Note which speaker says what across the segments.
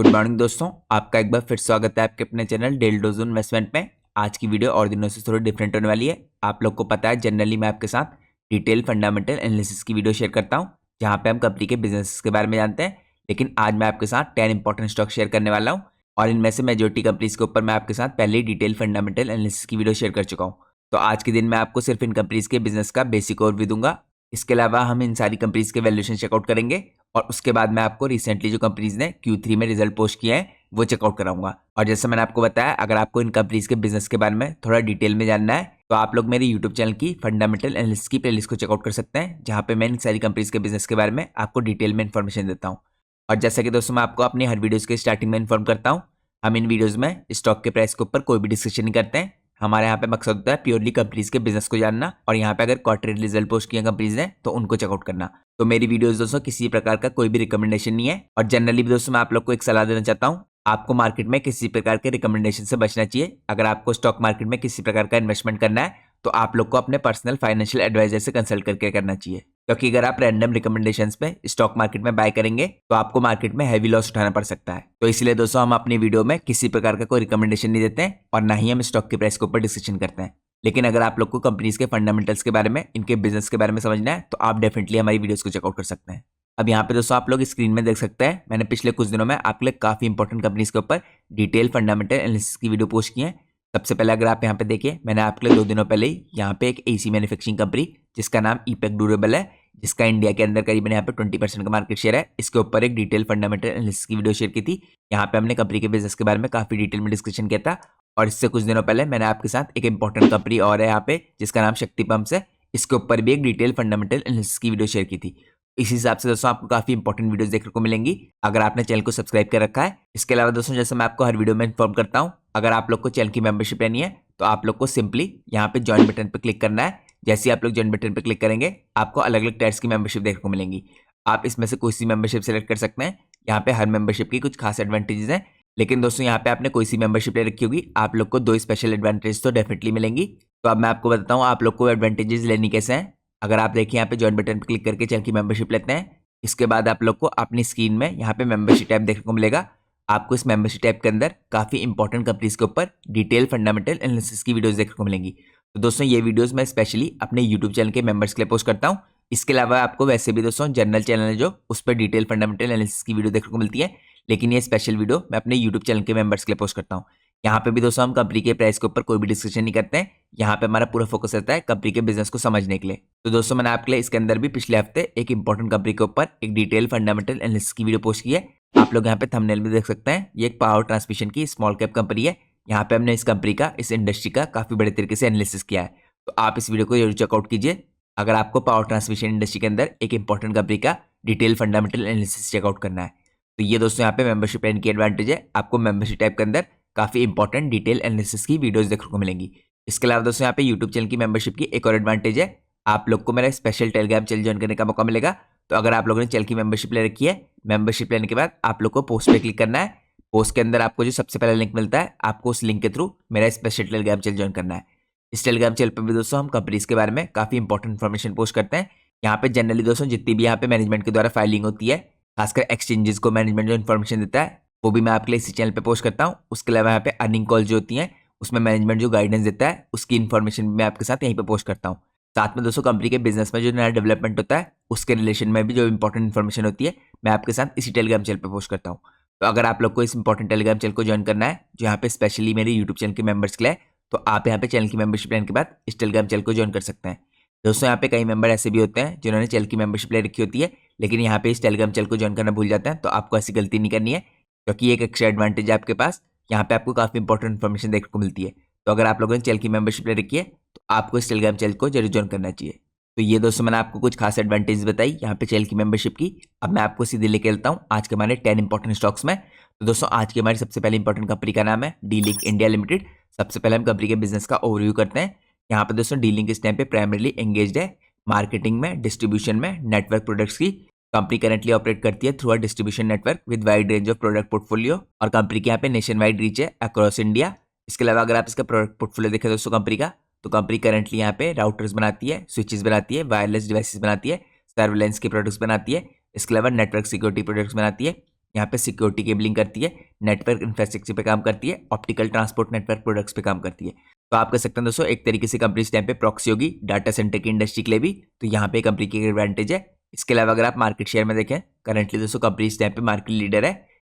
Speaker 1: Good morning दोस्तों, आपका एक बार फिर स्वागत है आपके अपने चैनल डेल डोजो इन्वेस्टमेंट में। आज की वीडियो और दिनों से थोड़ी डिफरेंट होने वाली है। आप लोग को पता है जनरली मैं आपके साथ डिटेल फंडामेंटल एनालिसिस की वीडियो शेयर करता हूं, जहां पे हम कंपनी के बिजनेस के बारे में जानते हैं। लेकिन आज मैं आपके साथ 10 इंपॉर्टेंट स्टॉक शेयर करने वाला हूँ और इनमें से मेजोरिटी कंपनीज के ऊपर मैं आपके साथ पहले ही डिटेल फंडामेंटल एनालिसिस की वीडियो शेयर कर चुका हूँ। तो आज के दिन मैं आपको सिर्फ इन कंपनीज के बिजनेस का बेसिक ओवरव्यू दूंगा। इसके अलावा हम इन सारी कंपनीज के वैल्यूएशन चेकआउट करेंगे और उसके बाद मैं आपको रिसेंटली जो कंपनीज ने Q3 में रिजल्ट पोस्ट किए हैं वो चेकआउट कराऊंगा। और जैसे मैंने आपको बताया, अगर आपको इन कंपनीज के बिजनेस के बारे में थोड़ा डिटेल में जानना है तो आप लोग मेरे यूट्यूब चैनल की फंडामेंटल एनालिसिस की प्लेलिस्ट को चेकआउट कर सकते हैं, जहां पे मैं इन सारी कंपनीज के बिजनेस के बारे में आपको डिटेल में इन्फॉर्मेशन देता हूँ। और जैसा कि दोस्तों मैं आपको अपनी हर वीडियोज के स्टार्टिंग में इन्फॉर्म करता हूँ, हम इन वीडियोज में स्टॉक के प्राइस के ऊपर कोई भी डिस्कशन नहीं करते हैं। हमारे यहाँ पे मकसद होता है प्योरली कंपनीज के बिजनेस को जानना, और यहाँ पे अगर क्वार्टरली रिजल्ट पोस्ट किया कंपनीज ने तो उनको चेकआउट करना। तो मेरी वीडियोस दोस्तों किसी प्रकार का कोई भी रिकमेंडेशन नहीं है। और जनरली भी दोस्तों मैं आप लोग को एक सलाह देना चाहता हूँ, आपको मार्केट में किसी प्रकार के रिकमेंडेशन से बचना चाहिए। अगर आपको स्टॉक मार्केट में किसी प्रकार का इन्वेस्टमेंट करना है तो आप लोग को अपने पर्सनल फाइनेंशियल एडवाइजर से कंसल्ट करके करना चाहिए, क्योंकि अगर आप रैंडम रिकमेंडेशंस पे स्टॉक मार्केट में बाय करेंगे तो आपको मार्केट में हैवी लॉस उठाना पड़ सकता है। तो इसलिए दोस्तों हम अपनी वीडियो में किसी प्रकार का कोई रिकमेंडेशन नहीं देते हैं और ना ही हम स्टॉक के प्राइस के ऊपर डिस्कशन करते हैं। लेकिन अगर आप लोग को कंपनीज के फंडामेंटल्स के बारे में, इनके बिजनेस के बारे में समझना है तो आप डेफिनेटली हमारी वीडियोस को चेकआउट कर सकते हैं। अब यहाँ पे दोस्तों आप लोग स्क्रीन में देख सकते हैं, मैंने पिछले कुछ दिनों में आपके लिए काफी इंपॉर्टेंट कंपनीज के ऊपर डिटेल फंडामेंटल एनालिसिस की वीडियो पोस्ट की है। सबसे पहले अगर आप यहाँ पे देखिए, मैंने आपके लिए 2 दिनों पहले ही यहाँ पे एक एसी मैन्युफैक्चरिंग कंपनी जिसका नाम ईपेक ड्यूरेबल है, जिसका इंडिया के अंदर करीबन यहाँ पे 20% का मार्केट शेयर है, इसके ऊपर एक डिटेल फंडामेंटल एनालिसिस की वीडियो शेयर की थी। यहाँ पे हमने कंपनी के बिजनेस के बारे में काफी डिटेल में डिस्कशन किया था। और इससे कुछ दिनों पहले मैंने आपके साथ एक इंपॉर्टेंट कंपनी और है यहाँ पे जिसका नाम शक्ति पंप्स है, इसके ऊपर भी एक डिटेल फंडामेंटल एनालिसिस की वीडियो शेयर की थी। इस हिसाब से दोस्तों आपको काफी इंपॉर्टेंट वीडियोस देखने को मिलेंगी अगर आपने चैनल को सब्सक्राइब कर रखा है। इसके अलावा दोस्तों जैसे मैं आपको हर वीडियो में इन्फॉर्म करता हूँ, अगर आप लोग को चैनल की मेंबरशिप लेनी है तो आप लोग को सिंपली यहाँ पे ज्वाइन बटन पर क्लिक करना है। जैसे ही आप लोग ज्वाइन बटन पर क्लिक करेंगे आपको अलग अलग टाइप्स की मेंबरशिप देखने को मिलेंगी। आप इसमें से कोई सी मेंबरशिप सेलेक्ट कर सकते हैं। यहाँ पे हर मेंबरशिप की कुछ खास एडवांटेजेस हैं, लेकिन दोस्तों यहाँ पे आपने कोई सी मेंबरशिप ले रखी होगी आप लोग को 2 स्पेशल एडवांटेज तो डेफिनेटली मिलेंगी। तो अब मैं आपको बताता हूँ आप लोग को एडवांटेजेस लेनी कैसे हैं। अगर आप देखिए यहाँ पे ज्वाइन बटन पर क्लिक करके चैनल की मेंबरशिप लेते हैं, इसके बाद आप लोग को अपनी स्क्रीन में यहाँ पे मेंबरशिप टैब देखने को मिलेगा। आपको इस मेंबरशिप टैब के अंदर काफी इंपॉर्टेंट कंपनीज के ऊपर डिटेल फंडामेंटल एनालिसिस की वीडियोस देखने को मिलेंगी। तो दोस्तों ये वीडियोस मैं स्पेशली अपने यूट्यूब चैनल के मेंबर्स के लिए पोस्ट करता हूँ। इसके अलावा आपको वैसे भी दोस्तों जनरल चैनल है जो उस पर डिटेल फंडामेंटल एनालिसिस की वीडियो देखने को मिलती है, लेकिन ये स्पेशल वीडियो मैं अपने यूट्यूब चैनल के मेंबर्स के लिए पोस्ट करता हूँ। यहाँ पे भी दोस्तों हम कंपनी के प्राइस के ऊपर कोई भी डिस्कशन नहीं करते हैं। यहाँ पे हमारा पूरा फोकस रहता है कंपनी के बिजनेस को समझने के लिए। तो दोस्तों मैंने आपके लिए इसके अंदर भी पिछले हफ्ते एक इंपॉर्टेंट कंपनी के ऊपर एक डिटेल फंडामेंटल एनालिसिस की वीडियो पोस्ट की है। आप लोग यहाँ पे थंबनेल में देख सकते हैं, ये एक पावर ट्रांसमिशन की स्मॉल कैप कंपनी है। यहाँ पे हमने इस कंपनी का, इस इंडस्ट्री का काफी बड़े तरीके से एनालिसिस किया है। तो आप इस वीडियो को जरूर चेकआउट कीजिए अगर आपको पावर ट्रांसमिशन इंडस्ट्री के अंदर एक इंपॉर्टेंट कंपनी का डिटेल फंडामेंटल एनालिसिस चेकआउट करना है। तो ये दोस्तों यहाँ पे मेंबरशिप लेने की एडवांटेज है, आपको मेंबरशिप टाइप के अंदर काफी इंपॉर्टेंट डिटेल एनालिसिस की वीडियोस देखने को मिलेंगी। इसके अलावा दोस्तों यहाँ पे यूट्यूब चैनल की मेंबरशिप की एक और एडवांटेज है, आप लोग को मेरा स्पेशल टेलीग्राम चैनल ज्वाइन करने का मौका मिलेगा। तो अगर आप लोगों ने चैनल की मेंबरशिप ले रखी है, मेंबरशिप लेने के बाद आप लोग को पोस्ट पे क्लिक करना है। पोस्ट के अंदर आपको जो सबसे पहला लिंक मिलता है, आपको उस लिंक के थ्रू मेरा स्पेशल टेलीग्राम चैनल ज्वाइन करना है। इस टेलीग्राम चैनल पर भी दोस्तों हम कंपनीज के बारे में काफी इंपॉर्टेंट इन्फॉर्मेशन पोस्ट करते हैं। यहाँ पे जनरली दोस्तों जितनी भी यहाँ पे मैनेजमेंट के द्वारा फाइलिंग होती है, खासकर एक्सचेंजेस को मैनेजमेंट जो इन्फॉर्मेशन देता है वो भी मैं आपके लिए इसी चैनल पे पोस्ट करता हूँ। उसके अलावा यहाँ पे अर्निंग कॉल जो होती हैं उसमें मैनेजमेंट जो गाइडेंस देता है उसकी इन्फॉर्मेशन मैं आपके साथ यहीं पे पोस्ट करता हूँ। साथ में दोस्तों कंपनी के बिजनेस में जो नया डेवलपमेंट होता है उसके रिलेशन में भी जो इंपॉर्टेंट इन्फॉर्मेशन होती है मैं आपके साथ इसी टेलीग्राम चैनल पर पोस्ट करता हूँ। तो अगर आप लोग को इस इंपॉर्टेंट टेलीग्राम चैनल को ज्वाइन करना है जो यहाँ पे स्पेशली मेरे यूट्यूब चैनल के मेंबर्स के लिए, तो आप यहाँ पे चैनल की मेंबरशिप लेने के बाद इस टेलीग्राम चैनल को ज्वाइन कर सकते हैं। दोस्तों यहाँ पे कई मेंबर ऐसे भी होते हैं जिन्होंने चैनल की मेंबरशिप ले रखी होती है लेकिन यहाँ पे इस टेलीग्राम चैनल को ज्वाइन करना भूल जाते हैं। तो आपको ऐसी गलती नहीं करनी है, क्योंकि एक एक्स्ट्रा एडवांटेज है आपके पास, यहाँ पे आपको काफी इंपॉर्टेंट इन्फॉर्मेशन देखने को मिलती है। तो अगर आप लोगों ने चैनल की मेंबरशिप ले रखी है तो आपको इस टेलीग्राम चैनल को जरूर ज्वाइन करना चाहिए। तो ये दोस्तों मैंने आपको कुछ खास एडवांटेज बताई यहाँ पे चैनल की मेंबरशिप की। अब मैं आपको सीधे लेके चलता हूँ आज के हमारे 10 इंपॉर्टेंट स्टॉक्स में। तो दोस्तों आज की हमारी सबसे पहले इंपॉर्टेंट कंपनी का नाम है डी लिंक इंडिया लिमिटेड। सबसे पहले हम कंपनी के बिजनेस का ओवरव्यू करते हैं। यहाँ पे दोस्तों डी लिंक इस टाइम पे प्राइमरीली एंगेज्ड है मार्केटिंग में, डिस्ट्रीब्यूशन में, नेटवर्क प्रोडक्ट्स की। कंपनी करंटली ऑपरेट करती है through a distribution network with wide range of product portfolio, और कंपनी के यहाँ पे नेशन वाइड रीच है अक्रॉस इंडिया। इसके अलावा अगर आप इसका प्रोडक्ट पोर्टफोलियो देखें दोस्तों कंपनी का, तो कंपनी करंटली यहाँ पे राउटर्स बनाती है, स्विचेस बनाती है, वायरलेस डिवाइसेस बनाती है, सर्विलेंस के प्रोडक्ट्स बनाती है। इसके अलावा नेटवर्क सिक्योरिटी प्रोडक्ट्स बनाती है, यहाँ पे सिक्योरिटी केबलिंग करती है, नेटवर्क इंफ्रास्ट्रक्चर पे काम करती है, ऑप्टिकल ट्रांसपोर्ट नेटवर्क प्रोडक्ट्स पे काम करती है। तो आप कह सकते हैं दोस्तों एक तरीके से कंपनी इस टाइम पे प्रॉक्सी होगी डाटा सेंटर की इंडस्ट्री के लिए भी, तो यहाँ पे कंपनी की एडवांटेज है। इसके अलावा अगर आप मार्केट शेयर में देखें, करंटली दोस्तों कंपनी इस टाइम पे मार्केट लीडर है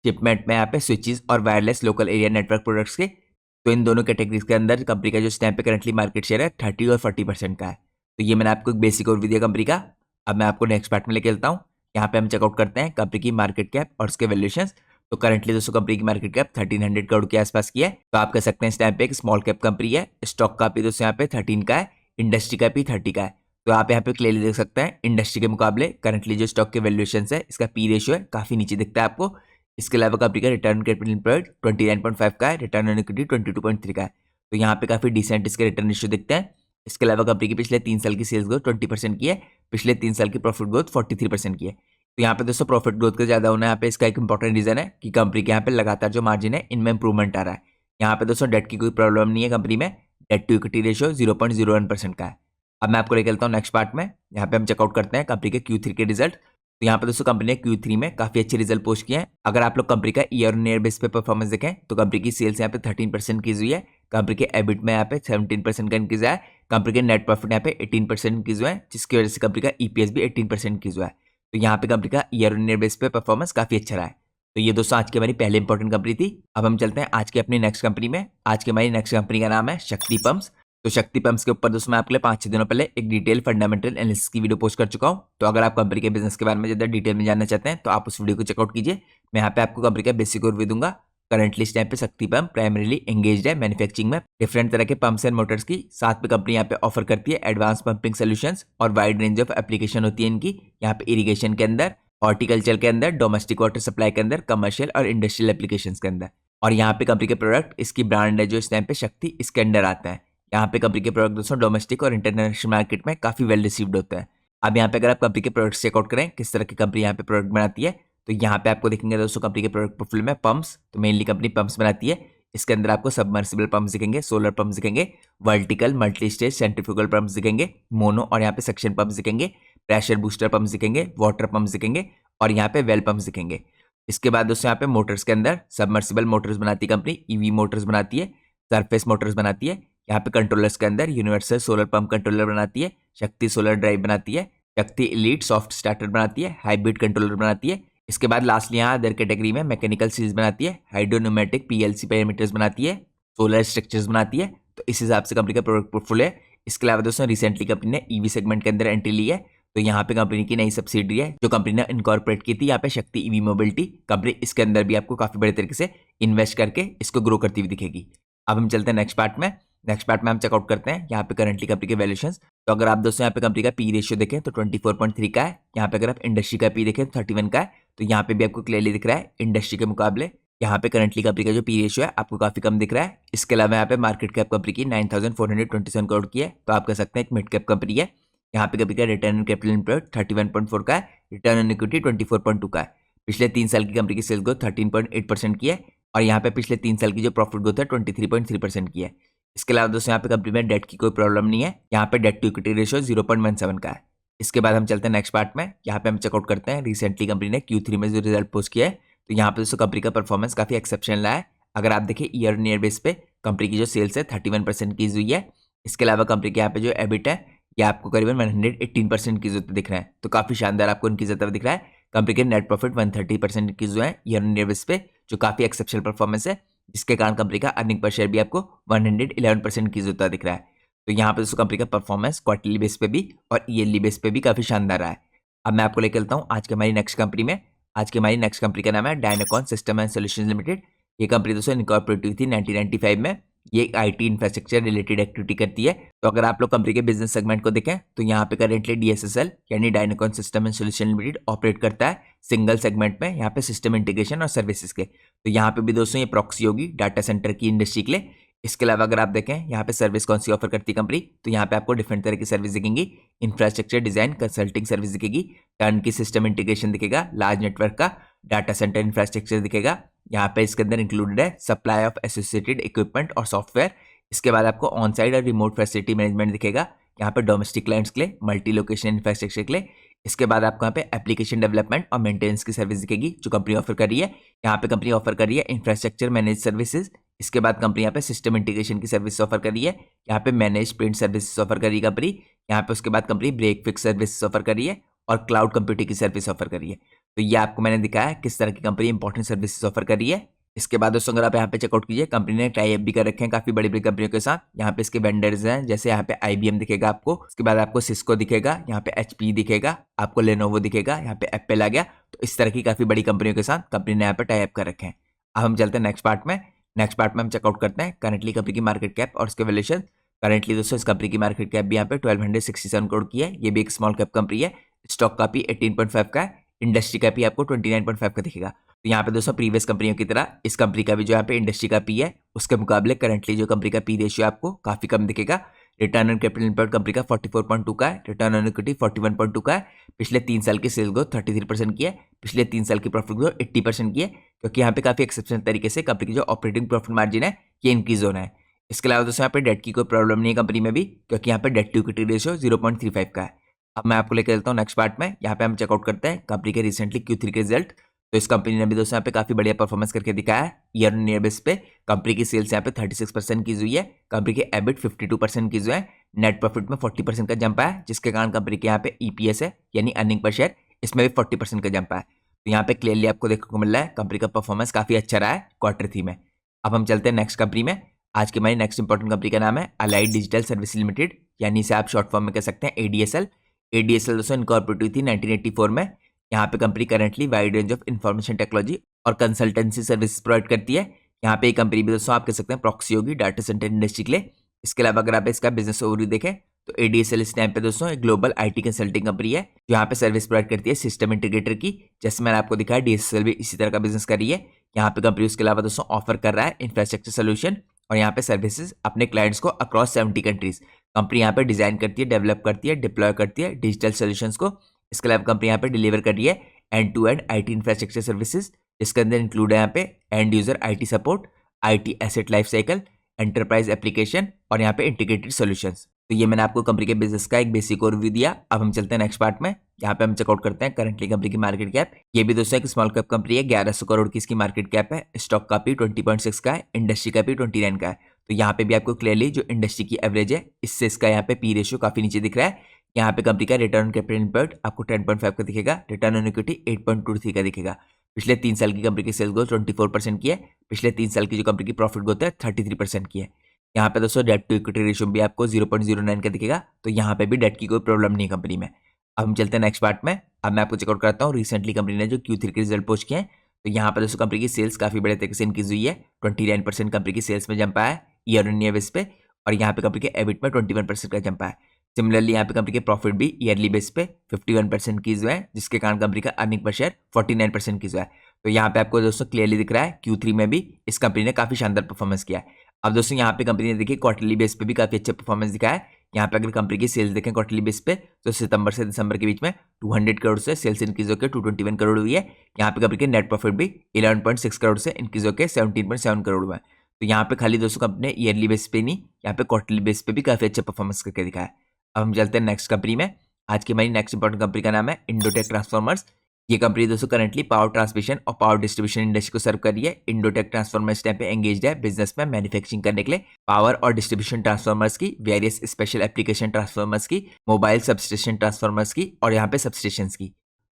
Speaker 1: शिपमेंट में यहाँ पे स्विचेस और wireless local area network products के। तो इन दोनों कैटेगरीज के अंदर कंपनी का जो इस टाइम पे करंटली मार्केट शेयर है 30 और 40% का है। तो ये मैंने आपको एक बेसिक ओवरव्यू दिया कंपनी का। अब मैं आपको नेक्स्ट पार्ट में लेके चलता हूँ। यहाँ पे हम चेकआउट करते हैं कंपनी की मार्केट कैप और उसके वैल्यूएशन। तो करंटली दोस्तों कंपनी की मार्केट कैप 1300 करोड़ के आसपास की है। तो आप कह सकते हैं इस टाइम पे एक स्मॉल कैप कंपनी है। स्टॉक का भी दोस्तों यहाँ पे 13 का है, इंडस्ट्री का भी 30 का है। तो आप यहाँ पे क्लियरली देख सकते हैं इंडस्ट्री के मुकाबले करंटली जो स्टॉक के वैल्यूएशन है इसका पी रेशियो है काफी नीचे दिखता है आपको। इसके अलावा कंपनी का रिटर्न कैपिटल एम्प्लॉयड 29.5 का है, रिटर्न ऑन इक्विटी 22.3 का है। तो यहाँ पे काफी डिसेंट इसके रिटर्न रेशियो दिखते हैं। इसके अलावा कंपनी की पिछले 3 साल की सेल्स ग्रोथ 20% की है, पिछले 3 साल की प्रॉफिट ग्रोथ 43% की है। तो यहाँ पे दोस्तों प्रॉफिट ग्रोथ का ज्यादा होना है यहाँ पे इसका एक इंपॉर्टेंट रीजन है कि कंपनी के यहाँ पे लगातार जो मार्जिन है इनमें इंप्रूवमेंट आ रहा है। यहाँ पे दोस्तों डेट की कोई प्रॉब्लम नहीं है कंपनी में, डेट टू इक्विटी रेशियो 0.01% का है। अब मैं आपको लेकर चलता हूँ नेक्स्ट पार्ट में। यहाँ पे हम चेकआउट करते हैं कंपनी के Q3 के रिजल्ट। तो यहाँ पे दोस्तों कंपनी ने Q3 में काफी अच्छे रिजल्ट पोस्ट किए हैं। अगर आप लोग कंपनी का ईयर ऑन ईयर बेस पे परफॉर्मेंस देखें तो कंपनी की सेल्स यहाँ पे 13% की हुई है, कंपनी के एबिट में यहाँ पे 17% का इंक्रीज है, कंपनी के नेट प्रॉफिट यहाँ पे 18% इंक्रीज हुआ है, जिसकी वजह से कंपनी का ईपीएस भी 18% इंक्रीज हुआ है। तो यहाँ पे कंपनी का ईयर ऑन ईयर बेस पे परफॉर्मेंस काफी अच्छा रहा है। तो ये दोस्तों आज की हमारी पहले इंपॉर्टेंट कंपनी थी। अब हम चलते हैं आज की अपनी नेक्स्ट कंपनी में। आज की हमारी नेक्स्ट कंपनी का नाम है शक्ति पंप्स। तो शक्ति पंप्स के ऊपर दोस्तों मैं आपके लिए 5-6 दिनों पहले एक डिटेल फंडामेंटल एनालिसिस की वीडियो पोस्ट कर चुका हूं। तो अगर आप कंपनी के बिजनेस के बारे में ज्यादा डिटेल में जानना चाहते हैं तो आप उस वीडियो को चेकआउट कीजिए। मैं यहाँ पे आपको कंपनी का बेसिक ओवरव्यू दूंगा। करंटली इस टाइम पे शक्ति पंप प्राइमरीली एंगेज्ड है मैन्युफैक्चरिंग में डिफरेंट तरह के पंप्स एंड मोटर्स की। साथ में कंपनी यहाँ पे ऑफर करती है एडवांस पंपिंग सोल्यूशंस और वाइड रेंज ऑफ एप्लीकेशन होती है इनकी। यहाँ पे इरिगेशन के अंदर, हॉर्टिकल्चर के अंदर, डोमेस्टिक वाटर सप्लाई के अंदर, कमर्शियल और इंडस्ट्रियल एप्लीकेशंस के अंदर। और यहाँ पे कंपनी के प्रोडक्ट, इसकी ब्रांड है जो इस टाइम पे शक्ति, इसके अंडर आता है। यहाँ पे कंपनी के प्रोडक्ट दोस्तों डोमेस्टिक और इंटरनेशनल मार्केट में काफी वेल रिसीव्ड होता है। अब यहाँ पे अगर आप कंपनी के प्रोडक्ट चेकआउट करें किस तरह की कंपनी यहाँ पे प्रोडक्ट बनाती है, तो यहाँ पे आपको देखेंगे दोस्तों कंपनी के प्रोडक्ट पोर्टफोलियो में पंप्स, तो मेनली कंपनी पंप्स बनाती है। इसके अंदर आपको सबमर्सिबल पंप्स दिखेंगे, सोलर पंप्स दिखेंगे, vertical multi stage centrifugal pumps दिखेंगे, मोनो और यहाँ पे सक्शन पंप्स दिखेंगे, प्रेशर बूस्टर पंप्स दिखेंगे, वाटर पंप्स दिखेंगे और यहाँ पे वेल पंप्स दिखेंगे। इसके बाद दोस्तों यहाँ पे मोटर्स के अंदर सबमर्सिबल मोटर्स बनाती है कंपनी, ईवी मोटर्स बनाती है, सरफेस मोटर्स बनाती है। यहाँ पे कंट्रोलर्स के अंदर यूनिवर्सल सोलर पंप कंट्रोलर बनाती है, शक्ति सोलर ड्राइव बनाती है, शक्ति एलीट सॉफ्ट स्टार्टर बनाती है, हाइब्रिड कंट्रोलर बनाती है। इसके बाद लास्टली यहाँ अदर कैटेगरी में मैकेनिकल सील्स बनाती है, हाइड्रोन्यूमेटिक पीएलसी पैरामीटर्स बनाती है, सोलर स्ट्रक्चर्स बनाती है। तो इस हिसाब से कंपनी का प्रोडक्ट पोर्टफोलियो है। इसके अलावा दोस्तों रिसेंटली कंपनी ने ईवी सेगमेंट के अंदर एंट्री ली है। तो यहाँ पे कंपनी की नई सब्सिडी है जो कंपनी ने इनकॉर्पोरेट की थी, यहाँ पे शक्ति ईवी मोबिलिटी कंपनी। इसके अंदर भी आपको काफी बड़े तरीके से इन्वेस्ट करके इसको ग्रो करती हुई दिखेगी। अब हम चलते हैं नेक्स्ट पार्ट में। नेक्स्ट पार्ट में हम चेकआउट करते हैं यहाँ पे करंटली कंपनी के वैल्यूएशंस। तो अगर आप दोस्तों यहाँ पे कंपनी का पी रेशियो देखें तो 24.3 का है। यहाँ पे अगर आप इंडस्ट्री का पी देखें तो 31 का है। तो यहाँ पे भी आपको क्लियरली दिख रहा है इंडस्ट्री के मुकाबले यहाँ पे करंटली कंपनी का जो पी रेशियो है आपको काफी कम दिख रहा है। इसके अलावा यहाँ पे मार्केट कैप कंपनी की 9,427 करोड़ की है। तो आप कह सकते हैं एक मिड कैप कंपनी है। यहाँ पे कंपनी का रिटर्न ऑन कैपिटल एम्प्लॉयड 31.4 का है, रिटर्न ऑन इक्विटी 24.2 का है। पिछले 3 साल की कंपनी की सेल्स ग्रोथ 13.8% की है और यहाँ पे पिछले 3 साल की जो प्रॉफिट ग्रोथ है 23.3% की है। इसके अलावा दोस्तों यहाँ पे कंपनी में डेट की कोई प्रॉब्लम नहीं है। यहाँ पे डेट टू इक्विटी रेशियो 0.17 का है। इसके बाद हम चलते हैं नेक्स्ट पार्ट में। यहाँ पे हम चेकआउट करते हैं रिसेंटली कंपनी ने Q3 में जो रिजल्ट पोस्ट किया है। तो यहाँ पे दोस्तों कंपनी का परफॉर्मेंस काफी एक्सेप्शनल रहा है। अगर आप देखें ईयर ऑन ईयर बेस पे कंपनी की जो सेल्स है 31% की हुई है। इसके अलावा कंपनी के यहाँ पे जो एबिट है ये आपको करीबन 118% की जरूरत दिख रहा है। तो काफी शानदार आपको इनकी ज्यादा दिख रहा है। कंपनी के नेट प्रॉफिट 130% की हुआ है ईयर ऑन ईयर बेस पे, जो काफी एक्सेप्शनल परफॉर्मेंस है, जिसके कारण कंपनी का अर्निंग पर शेयर भी आपको 111% की जरूरत दिख रहा है। तो यहाँ पे दोस्तों कंपनी का परफॉर्मेंस क्वार्टरली बेस पे भी और ईयरली बेस पे भी काफी शानदार रहा है। अब मैं आपको लेकर चलता हूँ आज की हमारी नेक्स्ट कंपनी में। आज की हमारी नेक्स्ट कंपनी का नाम है डायनाकॉन सिस्टम एंड सॉल्यूशंस लिमिटेड। ये कंपनी दोस्तों इनकॉर्पोरेट हुई थी 1995 में। ये आईटी इंफ्रास्ट्रक्चर रिलेटेड एक्टिविटी करती है। तो अगर आप लोग कंपनी के बिजनेस सेगमेंट को देखें तो यहाँ पे करेंटली डीएसएसएल यानी Dynacon system and solution limited operate करता है सिंगल सेगमेंट में, यहाँ पे सिस्टम इंटीग्रेशन और सर्विसेज के। तो यहाँ पे भी दोस्तों ये प्रॉक्सी होगी डाटा सेंटर की इंडस्ट्री के लिए। इसके अलावा अगर आप देखें यहाँ पे सर्विस कौन सी ऑफर करती है कंपनी, तो यहाँ पे आपको डिफरेंट तरह की सर्विस दिखेंगी। इंफ्रास्ट्रक्चर डिजाइन कंसल्टिंग सर्विस दिखेगी, टर्न की सिस्टम इंटीग्रेशन दिखेगा, लार्ज नेटवर्क का डाटा सेंटर इंफ्रास्ट्रक्चर दिखेगा। यहाँ पे इसके अंदर इंक्लूडेड है सप्लाई ऑफ एसोसिएटेड इक्विपमेंट और सॉफ्टवेयर। इसके बाद आपको ऑन साइड और रिमोट फैसिलिटी मैनेजमेंट दिखेगा, यहाँ पे डोमेस्टिक क्लाइंट्स के लिए, मल्टी लोकेशन इंफ्रास्ट्रक्चर के लिए। इसके बाद आपको यहाँ पे एप्लीकेशन डेवलपमेंट और मेंटेनेंस की सर्विस दिखेगी जो कंपनी ऑफर कर रही है। यहाँ पे कंपनी ऑफर कर रही है इंफ्रास्ट्रक्चर मैनेज सर्विसेज। इसके बाद कंपनी यहाँ पे सिस्टम इंटीग्रेशन की सर्विस ऑफर कर रही है। यहाँ पे मैनेज प्रिंट सर्विस ऑफर कर रही है कंपनी। यहाँ पे उसके बाद company break fix service offer कर रही है और क्लाउड कंप्यूटिंग की सर्विस ऑफर कर रही है। तो ये आपको मैंने दिखाया किस तरह की कंपनी इंपॉर्टेंट सर्विसेज ऑफर कर रही है। इसके बाद दोस्तों अगर आप यहाँ पे चेकआउट कीजिए, कंपनी ने टाई अप भी कर रखे हैं काफी बड़ी बड़ी कंपनियों के साथ। यहाँ पे इसके वेंडर्स हैं, जैसे यहाँ पे IBM दिखेगा आपको, उसके बाद आपको सिस्को दिखेगा, यहाँ पे HP दिखेगा, आपको लेनोवो दिखेगा, यहाँ पे एप्पल आ गया। तो इस तरह की काफी बड़ी कंपनियों के साथ कंपनी ने यहाँ पे टाई अप कर रखे हैं। अब हम चलते हैं नेक्स्ट पार्ट में। नेक्स्ट पार्ट में हम चेकआउट करते हैं करंटली कंपनी की मार्केट कैप और उसके वैल्यूएशन। करंटली दोस्तों इस कंपनी की मार्केट कैप भी यहाँ पे 1267 करोड़ की है। ये भी एक स्मॉल कैप कंपनी है। स्टॉक का भी 18.5 का है। इंडस्ट्री का भी आपको 29.5 का दिखेगा। तो यहाँ पे दोस्तों प्रीवियस कंपनियों की तरह इस कंपनी का भी जो यहाँ पे इंडस्ट्री का पी है उसके मुकाबले करंटली जो कंपनी का पी रेशियो आपको काफी कम दिखेगा। Return on capital employed company का 44.2 का है। रिटर्न ऑन इक्विटी 41.2 का है। पिछले 3 साल की सेल्स ग्रोथ 33% की है। पिछले 3 साल की प्रॉफिट ग्रोथ 80% की है, क्योंकि यहाँ पे काफी एक्सेप्शनल तरीके से कंपनी की जो ऑपरेटिंग प्रॉफिट मार्जिन है ये इंक्रीज होना है। इसके अलावा दोस्तों यहाँ पे डेट की कोई प्रॉब्लम नहीं है कंपनी में भी, क्योंकि यहाँ पे डेट टू इक्विटी रेशियो 0.35 का है। अब मैं आपको लेकर चलता हूँ नेक्स्ट पार्ट में। यहाँ पे हम चेकआउट करते हैं कंपनी के रिसेंटली Q3 के रिजल्ट। तो इस कंपनी ने भी दोस्तों यहाँ पे काफी बढ़िया परफॉर्मेंस करके दिखाया है। ईयर ऑन ईयर बेस पे कंपनी की सेल्स यहाँ पे 36% की हुई है। कंपनी के एबिट 52% की हुई है। नेट प्रॉफिट में 40% का जंप आया, जिसके कारण कंपनी के यहाँ पे EPS है यानी अर्निंग पर शेयर, इसमें भी 40% का जंप आया। तो यहाँ पे क्लियरली आपको देखने को मिल रहा है कंपनी का परफॉर्मेंस काफी अच्छा रहा है Q3 में। अब हम चलते हैं नेक्स्ट कंपनी में। आज की हमारी नेक्स्ट इंपॉर्टेंट कंपनी का नाम है अलाइड डिजिटल सर्विस लिमिटेड, यानी इसे आप शॉर्ट फॉर्म में कह सकते हैं ADSL। ADSL दोस्तों इनकॉर्पोरेट हुई थी 1984 में। यहाँ पे company currently wide range of information technology और कंसल्टेंसी सर्विस प्रोवाइड करती है। यहाँ पे कंपनी भी दोस्तों आप कह सकते हैं प्रॉक्सी होगी डाटा सेंटर इंडस्ट्री के लिए। इसके अलावा अगर आप इसका बिजनेस ओवरव्यू देखें तो ADSL इस टाइम पे दोस्तों एक ग्लोबल IT कंसल्टिंग कंपनी है जो यहाँ पे सर्विस प्रोवाइड करती है सिस्टम इंटीग्रेटर की। जैसे मैंने आपको दिखाया DSL भी इसी तरह का बिजनेस कर रही है। यहाँ पे कंपनी उसके अलावा दोस्तों ऑफर कर रहा है इंफ्रास्ट्रक्चर सोल्यूशन और यहाँ पे सर्विसेज अपने क्लाइंट्स को अक्रॉस 70 कंट्रीज। कंपनी यहाँ पे डिजाइन करती है, डेवलप करती है, डिप्लॉय करती है डिजिटल सोल्यूशंस को। इसके अलावा कंपनी यहाँ पे डिलीवर कर रही है end to end IT infrastructure services, जिसके अंदर इंक्लूड है यहाँ पे end user IT support, IT asset life cycle, enterprise application और यहाँ पे इंटीग्रेटेड सॉल्यूशंस। तो ये मैंने आपको कंपनी के बिजनेस का एक बेसिक ओवरव्यू दिया। अब हम चलते हैं नेक्स्ट पार्ट में। यहाँ पे हम चेकआउट करते हैं करंटली कंपनी की मार्केट कैप। ये भी दोस्तों एक स्मॉल कैप कंपनी है, 1100 करोड़ की इसकी मार्केट कैप है। स्टॉक का भी 20.6 का है। इंडस्ट्री का भी 29 का है। तो यहाँ पे भी आपको क्लियरली जो इंडस्ट्री की एवरेज है इससे इसका यहाँ पे पी रेशियो काफी नीचे दिख रहा है। यहाँ पे कंपनी का रिटर्न ऑन कैपिटल एम्प्लॉयड आपको 10.5 का दिखेगा। रिटर्न ऑन इक्विटी 8.23 का दिखेगा। पिछले 3 साल की कंपनी की सेल्स ग्रोथ 24% की है। पिछले 3 साल की जो कंपनी की प्रॉफिट ग्रोथ है 33% की है। यहाँ पे दोस्तों डेट टू इक्विटी रेशियो भी आपको 0.09 का दिखेगा। तो यहाँ पे भी डेट की कोई प्रॉब्लम नहीं है कंपनी में। अब हम चलते हैं नेक्स्ट पार्ट में। अब मैं आपको चेकआउट कराता हूँ रिसेंटली कंपनी ने जो Q3 के रिजल्ट पोस्ट किए हैं। तो यहाँ पर दोस्तों कंपनी की सेल्स काफी बड़े तरीके से इंक्रीज हुई है। 29% कंपनी की सेल्स में जंप आया है ईयर ऑन ईयर बेस पे, और यहाँ पे कंपनी के एबिट में 21% का जंप आया है। सिमिलरली यहाँ पे कंपनी के प्रॉफिट भी ईयरली बेस पे 51% की जो है, जिसके कारण कंपनी का अर्निंग पर शेयर 49% की जो है। तो यहाँ पे आपको दोस्तों क्लियरली दिख रहा है Q3 में भी इस कंपनी ने काफी शानदार परफॉर्मेंस किया है। अब दोस्तों यहाँ पे कंपनी ने देखिए क्वार्टरली बेस पे भी काफी अच्छा परफॉर्मेंस दिखाया है। यहाँ पे अगर कंपनी की सेल्स देखें क्वार्टरली बेस पे तो सितंबर से दिसंबर के बीच में 200 करोड़ से सेल्स इंक्रीज होकर 221 करोड़ हुई है। यहाँ पे कंपनी के नेट प्रॉफिट भी 11.6 करोड़ से इंक्रीज होकर 17.7 करोड़ हुआ है। तो यहाँ पे खाली दोस्तों कंपनी ने ईयरली बेस पे नहीं, यहाँ पे क्वार्टरली बेस पे भी काफी अच्छा परफॉर्मेंस करके दिखाया है। अब हम चलते हैं नेक्स्ट कंपनी में। आज की हमारी नेक्स्ट इंपॉर्टेंट कंपनी का नाम है इंडोटेक ट्रांसफॉर्मर्स। ये कंपनी दोस्तों करंटली पावर ट्रांसमिशन और पावर डिस्ट्रीब्यूशन इंडस्ट्री को सर्व कर रही है। इंडोटेक ट्रांसफॉर्मर्स टाइम पे एंगेज्ड है बिजनेस में मैन्युफैक्चरिंग करने के लिए पावर और डिस्ट्रीब्यूशन ट्रांसफॉर्मर्स की, वेरियस स्पेशल एप्लीकेशन ट्रांसफॉर्मर्स की, मोबाइल सबस्टेशन ट्रांसफॉर्मर्स की और यहाँ पे सबस्टेशन की।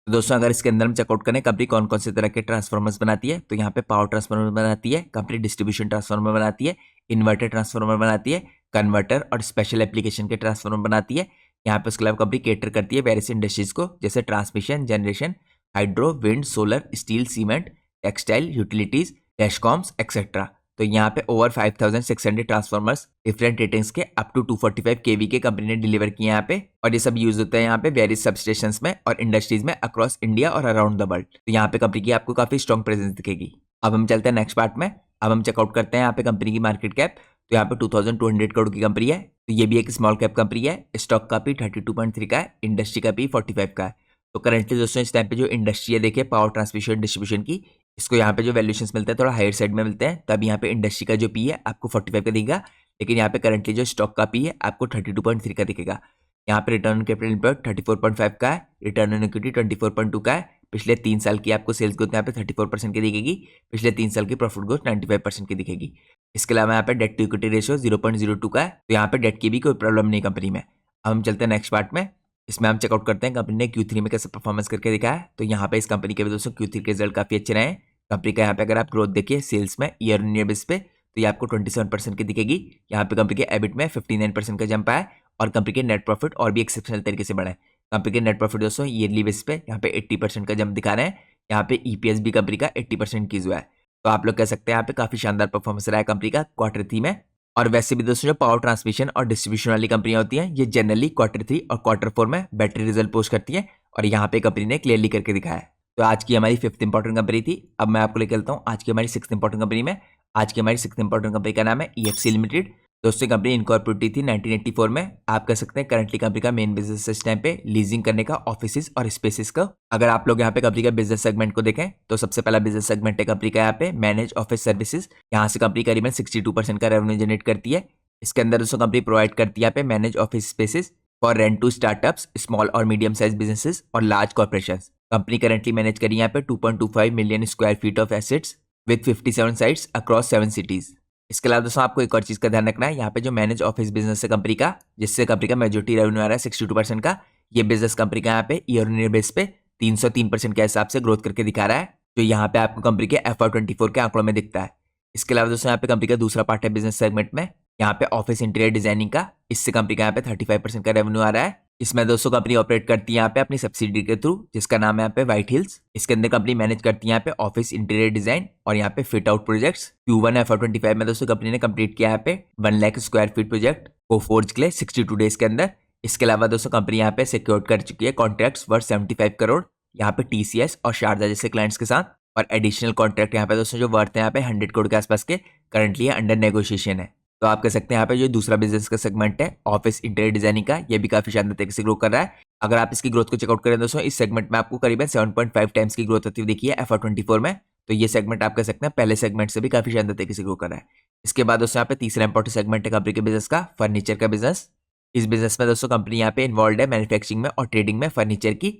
Speaker 1: तो दोस्तों अगर इसके अंदर हम चेकआउट करें कंपनी कौन कौन से तरह के ट्रांसफॉर्मर्स बनाती है, तो यहाँ पे पावर ट्रांसफॉर्मर बनाती है कंपनी, डिस्ट्रीब्यूशन ट्रांसफॉर्मर बनाती है, इन्वर्टर ट्रांसफॉर्मर बनाती है, कन्वर्टर और स्पेशल एप्लीकेशन के ट्रांसफॉर्मर बनाती है। यहाँ पे उसके अलावा कंपनी केटर करती है वेरियस इंडस्ट्रीज को, जैसे transmission, generation, hydro, wind, solar, steel, cement, textile, utilities, TESCOMs etcetera. तो यहाँ पे ओवर 5600 ट्रांसफॉर्मर्स डिफरेंट रेटिंग्स के अप टू 245 kV के कंपनी ने डिलीवर किए यहाँ पे, और ये सब यूज होता है यहाँ पे वेरियस सबस्टेशंस में और इंडस्ट्रीज में अक्रॉस इंडिया और अराउंड द वर्ल्ड। तो यहाँ पे कंपनी की आपको काफी स्ट्रॉन्ग प्रेजेंस दिखेगी। अब हम चलते हैं नेक्स्ट पार्ट में। अब हम चेकआउट करते हैं यहाँ पे कंपनी की मार्केट कैप। तो यहाँ पे 2200 करोड़ की कंपनी है। तो ये भी एक स्मॉल कैप कंपनी है। स्टॉक का भी 32.3 का है। इंडस्ट्री का भी 45 का है। तो करेंटली दोस्तों इस टाइम पे जो इंडस्ट्री है देखिए पावर ट्रांसमिशन डिस्ट्रीब्यूशन की, इसको यहाँ पे जो वैल्यूएशंस मिलते हैं थोड़ा हायर साइड में मिलते हैं। तब यहाँ पे इंडस्ट्री का जो पी है आपको 45 का देगा, लेकिन यहाँ पे करंटली जो स्टॉक का पी है आपको 32.3 का दिखेगा। यहाँ पे रिटर्न ऑन कैपिटल एम्प्लॉयड 34.5 का है, रिटर्न ऑन इक्विटी 24.2 का है। पिछले 3 साल की आपको सेल्स ग्रोथ यहाँ पे 34% की दिखेगी, पिछले 3 साल की प्रॉफिट ग्रोथ 95% की दिखेगी। इसके अलावा यहाँ पे डेट टू इक्विटी रेशियो 0.02 का है, तो यहाँ पे डेट की भी कोई प्रॉब्लम नहीं कंपनी में। अब हम चलते हैं नेक्स्ट पार्ट में। इसमें हम चेकआउट करते हैं कंपनी ने Q3 में कैसे परफॉर्मेंस करके दिखाया है। तो यहाँ पे इस कंपनी के भी दोस्तों Q3 के रिजल्ट काफी अच्छे रहे हैं। कंपनी का यहाँ पे अगर आप ग्रोथ देखिए सेल्स में ईयर ऑन ईयर बेस पे, तो ये आपको 27% की दिखेगी। यहाँ पे कंपनी के एबिट में 59% का जंप आया और कंपनी के नेट प्रॉफिट और भी एक्सेप्शनल तरीके से बढ़ा है। कंपनी के नेट प्रॉफिट दोस्तों ईयरली बेस पे यहाँ पे 80% का जंप दिखा रहे हैं। यहाँ पे EPS भी कंपनी का 80% इंक्रीज हुआ है। तो आप लोग कह सकते हैं यहाँ पे काफी शानदार परफॉर्मेंस रहा है कंपनी का Q3 में। और वैसे भी दोस्तों जो पावर ट्रांसमिशन और डिस्ट्रीब्यूशन वाली कंपनियां होती हैं, ये जनरली Q3 और Q4 में बेटर रिजल्ट पोस्ट करती हैं और यहाँ पे कंपनी ने क्लियरली करके दिखाया है। तो आज की हमारी 5th इंपॉर्टेंट कंपनी थी। अब मैं आपको लेकर चलता हूँ आज की हमारी 6th इंपॉर्टेंट कंपनी में। आज की हमारी 6th इंपॉर्टेंट कंपनी का नाम है EXC लिमिटेड। दोस्तों कंपनी इनकॉर्पोरेट हुई थी 1984 में। आप कह सकते हैं करंटली कंपनी का मेन बिजनेस इस टाइम पे लीजिंग करने का ऑफिसेज और स्पेसेस का। अगर आप लोग यहाँ पे कंपनी का बिजनेस सेगमेंट को देखें तो सबसे पहला बिजनेस सेगमेंट है कंपनी का यहाँ पे मैनेज ऑफिस सर्विसेज। यहाँ से कंपनी करीबन 62% का रेवेन्यू जनरेट करती है। इसके अंदर दोस्तों कंपनी प्रोवाइड करती है यहाँ पे manage office spaces for rent to startups, small और मीडियम साइज बिजनेसेस और large corporations. Company currently manage करी यहाँ पे 2.25 million square feet of assets with 57 sites across 7 cities. इसके अलावा दोस्तों आपको एक और चीज का ध्यान रखना है, यहाँ पे जो मैनेज ऑफिस बिजनेस है कंपनी का, जिससे कंपनी का मेजोरिटी रेवेन्यू आ रहा है 62% का, ये बिजनेस कंपनी का यहाँ पे ईयर ऑन ईयर बेस पे 303% के हिसाब से ग्रोथ करके दिखा रहा है, जो यहाँ पे आपको कंपनी के FY24 के आंकड़ों में दिखता है। इसके अलावा दोस्तों यहाँ पे कंपनी का दूसरा पार्ट है बिजनेस सेगमेंट में, यहाँ पे ऑफिस इंटीरियर डिजाइनिंग का। इससे कंपनी का यहाँ पे 35% का रेवेन्यू आ रहा है। इसमें दोस्तों कंपनी ऑपरेट करती है यहाँ पे अपनी सब्सिडी के थ्रू, जिसका नाम है यहाँ पे व्हाइट हिल्स। इसके अंदर कंपनी मैनेज करती है यहाँ पे ऑफिस इंटीरियर डिजाइन और यहाँ पे fit out projects. Q1 FY25 में दोस्तों कंपनी ने कंप्लीट किया यहाँ पे 1 lakh square feet project Coforge के लिए 62 डेज के अंदर। इसके अलावा दोस्तों कंपनी यहाँ पे सिक्योर कर चुकी है कॉन्ट्रैक्ट्स वर्थ 75 करोड़ यहाँ पे TCS और शारदा जैसे क्लाइंट्स के साथ, और एडिशनल कॉन्ट्रैक्ट यहाँ पे दोस्तों जो वर्थ है यहाँ पे 100 करोड़ के आसपास के करंटली अंडर नेगोशिएशन है। तो आप कह सकते हैं यहाँ पे जो दूसरा बिजनेस का सेगमेंट है ऑफिस इंटीरियर डिजाइनिंग का, ये भी काफी शानदार तरीके से ग्रो कर रहा है। अगर आप इसकी ग्रोथ को चेकआउट करें दोस्तों, इस सेगमेंट में आपको करीबन 7.5 टाइम्स की ग्रोथ होती हुई देखी है FY24 में। तो ये सेगमेंट आप कह सकते हैं पहले सेगमेंट से भी काफी शानदार तरीके से ग्रो कर रहा है। इसके बाद दोस्तों यहाँ पे तीसरा इंपॉर्टेंट सेगमेंट है कंपनी के बिजनेस का, फर्नीचर का बिजनेस। इस बिजनेस में दोस्तों कंपनी यहाँ पे इन्वॉल्व है मैन्युफैक्चरिंग में और ट्रेडिंग में फर्नीचर की।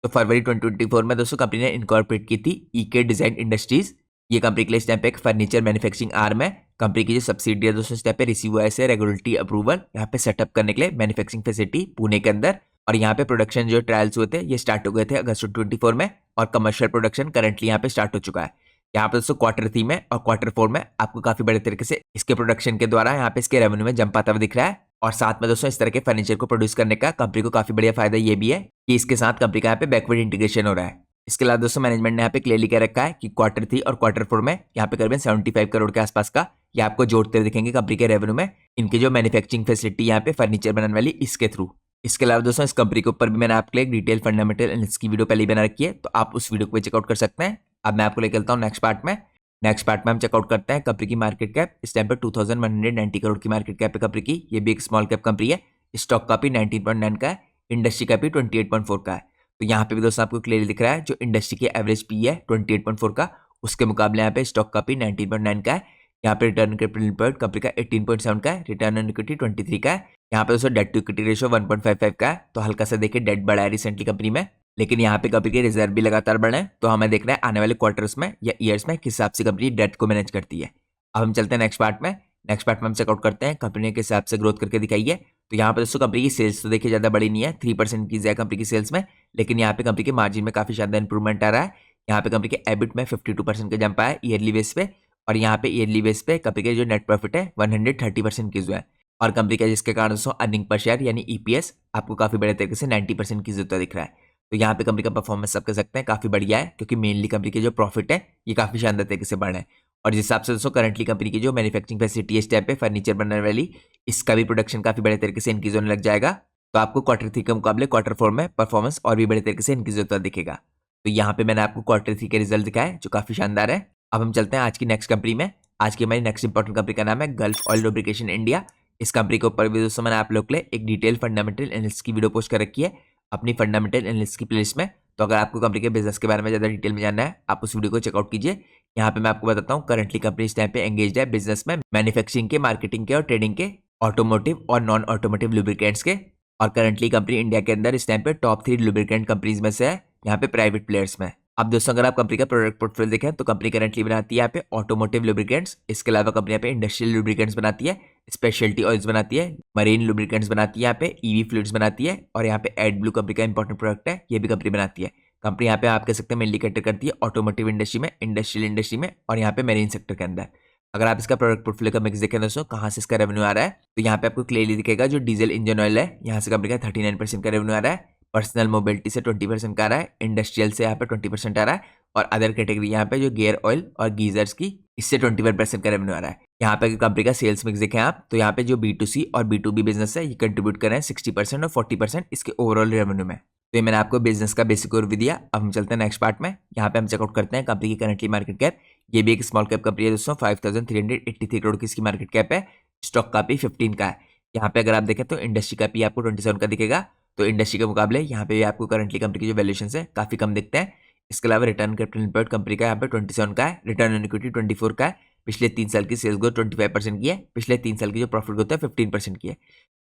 Speaker 1: तो फरवरी 2024 में दोस्तों कंपनी ने इनकॉर्पोरेट की थी EK डिजाइन इंडस्ट्रीज। ये कंपनी के लिए इस टाइम पे एक फर्नीचर मैन्युफैक्चरिंग आर्म है। कंपनी की जो सब्सिडी है दोस्तों इस टाइम पे रिसीव हुआ है रेगुलेटरी अप्रूवल यहाँ पे सेटअप करने के लिए मैन्युफैक्चरिंग फैसिलिटी पुणे के अंदर। और यहाँ पे प्रोडक्शन जो ट्रायल्स हुए थे ये स्टार्ट हो गए थे अगस्त 24 में, और कमर्शियल प्रोडक्शन करंटली यहाँ पे स्टार्ट हो चुका है। यहाँ पे दोस्तों Q3 में और Q4 में आपको काफी बड़े तरीके से इसके प्रोडक्शन के द्वारा यहाँ पे इसके रेवेन्यू में जंप आता हुआ दिख रहा है। और साथ में दोस्तों इस तरह के फर्नीचर को प्रोड्यूस करने का कंपनी को काफी बढ़िया फायदा ये भी है कि इसके साथ कंपनी का यहाँ पे बैकवर्ड इंटीग्रेशन हो रहा है। इसके अलावा दोस्तों मैनेजमेंट ने यहाँ पे क्लियरली कह रखा है कि Q3 और Q4 में यहाँ पे करीबन 75 करोड़ के आसपास का ये आपको जोड़ते हुए दिखेंगे कंपनी के रेवेन्यू में, इनकी जो मैन्युफैक्चरिंग फैसिलिटी यहाँ पे फर्नीचर बनाने वाली इसके थ्रू। इसके अलावा दोस्तों इस कंपनी के ऊपर भी मैंने आपके लिए एक डिटेल फंडामेंटल एनालिसिस की वीडियो पहले ही बना रखी है, तो आप उस वीडियो को भी चेकआउट कर सकते हैं। अब मैं आपको लेकर चलता हूँ नेक्स्ट पार्ट में। नेक्स्ट पार्ट में हम चेकआउट करते हैं कंपनी की मार्केट कैप। इस टाइम पे 2190 करोड़ की मार्केट कैप है कंपनी की। ये भी एक स्मॉल कैप कंपनी है। स्टॉक का भी 19.9 का है, इंडस्ट्री का भी 28.4 का है। तो यहाँ पे भी दोस्तों आपको क्लियरली दिख रहा है जो इंडस्ट्री की एवरेज पी है 28.4 का, उसके मुकाबले यहाँ पे स्टॉक का भी 19.9 का है। यहाँ पे रिटर्न कैपिटल एम्प्लॉयड कंपनी का 18.7 का है, रिटर्न ऑन इक्विटी 23 का है। यहाँ पे दोस्तों डेट टू इक्विटी रेशियो 1.55 का है। तो हल्का सा देखिए डेट बढ़ा है रिसेंटली कंपनी में, लेकिन यहाँ पे कंपनी के रिजर्व भी लगातार बढ़े हैं। तो हमें देख रहे हैं आने वाले क्वार्टर्स में या ईयर्स में किस हिसाब से कंपनी डेट को मैनेज करती है। अब हम चलते हैं नेक्स्ट पार्ट में। नेक्स्ट पार्ट में हम चेकआउट करते हैं कंपनी ने किस हिसाब से ग्रोथ करके दिखाई है। तो यहाँ पे दोस्तों कंपनी की सेल्स तो देखिए ज़्यादा बड़ी नहीं है, 3% की है कंपनी की सेल्स में, लेकिन यहाँ पे कंपनी के मार्जिन में काफी शानदार इंप्रूवमेंट आ रहा है। यहाँ पे कंपनी के एबिट में 52% का जंप आया ईयरली बेस पे, और यहाँ पे ईयरली बेस पे कंपनी के जो नेट प्रॉफिट है 130% की जो है, और कंपनी का जिसके कारण दोस्तों अर्निंग पर शेयर यानी EPS आपको काफी बड़े तरीके से 90% की जरूरत दिख रहा है। तो यहाँ पे कंपनी का परफॉर्मेंस सब कह सकते हैं काफी बढ़िया है, क्योंकि मेनली कंपनी के जो प्रॉफिट है ये काफी शानदार तरीके से बढ़ रहे हैं। और जिस हिसाब से दोस्तों करंटली कंपनी की जो मैन्युफैक्चरिंग फैसिलिटी है इस टाइप पे फर्नीचर बनने वाली, इसका भी प्रोडक्शन काफी बड़े तरीके से इंक्रीज होने लग जाएगा। तो आपको Q3 के मुकाबले Q4 में परफॉर्मेंस और भी बड़े तरीके से इंक्रीज होता दिखेगा। तो यहाँ पे मैंने आपको Q3 के रिजल्ट दिखाए जो काफी शानदार है। अब हम चलते हैं आज की नेक्स्ट कंपनी में। आज की हमारी नेक्स्ट इंपॉर्टेंट कंपनी का नाम है गल्फ ऑयल लुब्रिकेशन इंडिया। इस कंपनी के ऊपर भी दोस्तों मैंने आप लोग के लिए एक डिटेल फंडामेंटल एनालिसिस की वीडियो पोस्ट कर रखी है अपनी फंडामेंटल एनालिसिस की प्लेलिस्ट में। तो अगर आपको कंपनी के बिजनेस के बारे में ज़्यादा डिटेल में जानना है आप उस वीडियो को चेकआउट कीजिए। यहाँ पे मैं आपको बताता हूँ करंटली कंपनी इस टाइम पे एंगेज है बिजनेस में मैन्युफैक्चरिंग के, मार्केटिंग के और ट्रेडिंग के, ऑटोमोटिव और नॉन ऑटोमोटिव लुब्रिकेंट्स के। और करंटली कंपनी इंडिया के अंदर इस टाइम पे टॉप 3 लुब्रिकेंट कंपनीज में से है, यहाँ पे प्राइवेट प्लेयर्स में। अब दोस्तों अगर आप कंपनी का प्रोडक्ट पोर्टफोलियो देखें तो कंपनी करंटली बनाती है यहाँ पे ऑटोमोटिव लुब्रिकेंट्स, इसके अलावा कंपनी यहाँ पे इंडस्ट्रियल लुब्रिकेंट्स बनाती है, स्पेशलिटी ऑयल्स बनाती है, मरीन लुब्रिकेंट्स बनाती है, यहाँ पे ईवी फ्लूइड्स बनाती है, और यहाँ पे एडब्लू कंपनी का इंपॉर्टेंट प्रोडक्ट है, ये भी कंपनी बनाती है। कंपनी यहाँ पे आप कह सकते हैं मेनली कैटर करती है ऑटोमोटिव इंडस्ट्री में, इंडस्ट्रियल इंडस्ट्री में और यहाँ पे मेरीन सेक्टर के अंदर। अगर आप इसका प्रोडक्ट पोर्टफोलियो का मिक्स देखें दोस्तों कहाँ से इसका रेवेन्यू आ रहा है, तो यहाँ पे आपको क्लियरली दिखेगा जो डीजल इंजन ऑयल है यहाँ से कंपनी का 39% का रेवेन्यू आ रहा है, पर्सनल मोबिलिटी से 20% का आ रहा है, इंडस्ट्रियल से यहाँ पे 20% आ रहा है, और अदर कैटेगरी यहाँ पे जो गियर ऑयल और गीजर्स की इससे 21% का रेवेन्यू आ रहा है। यहाँ पे कंपनी का सेल्स मिक्स देखें आप तो यहाँ पे जो B2C और B2B बिजनेस है ये कंट्रीब्यूट कर रहे हैं 60% और 40% इसके ओवरऑल रेवेन्यू में। तो ये मैंने आपको बिजनेस का बेसिक ओवरव्यू दिया। अब हम चलते हैं नेक्स्ट पार्ट में। यहाँ पे हम चेकआउट करते हैं कंपनी की करंटली मार्केट कैप। ये भी एक स्मॉल कैप कंपनी है दोस्तों, 5383 करोड़ की इसकी मार्केट कैप है। स्टॉक का भी 15 का है। यहाँ पे अगर आप देखें तो इंडस्ट्री का भी आपको 27 का दिखेगा, तो इंडस्ट्री के मुकाबले यहाँ पे भी आपको करंटली कंपनी की जो वैल्यूएशन है काफी कम दिखते हैं। इसके अलावा रिटर्न कैपिटल एम्प्लॉयड कंपनी का यहाँ पे 27 का है, रिटर्न ऑन इक्विटी 24 का है, पिछले 3 साल की सेल्स ग्रोथ 25% की है, पिछले 3 साल की जो प्रॉफिट ग्रोथ है 15% की है।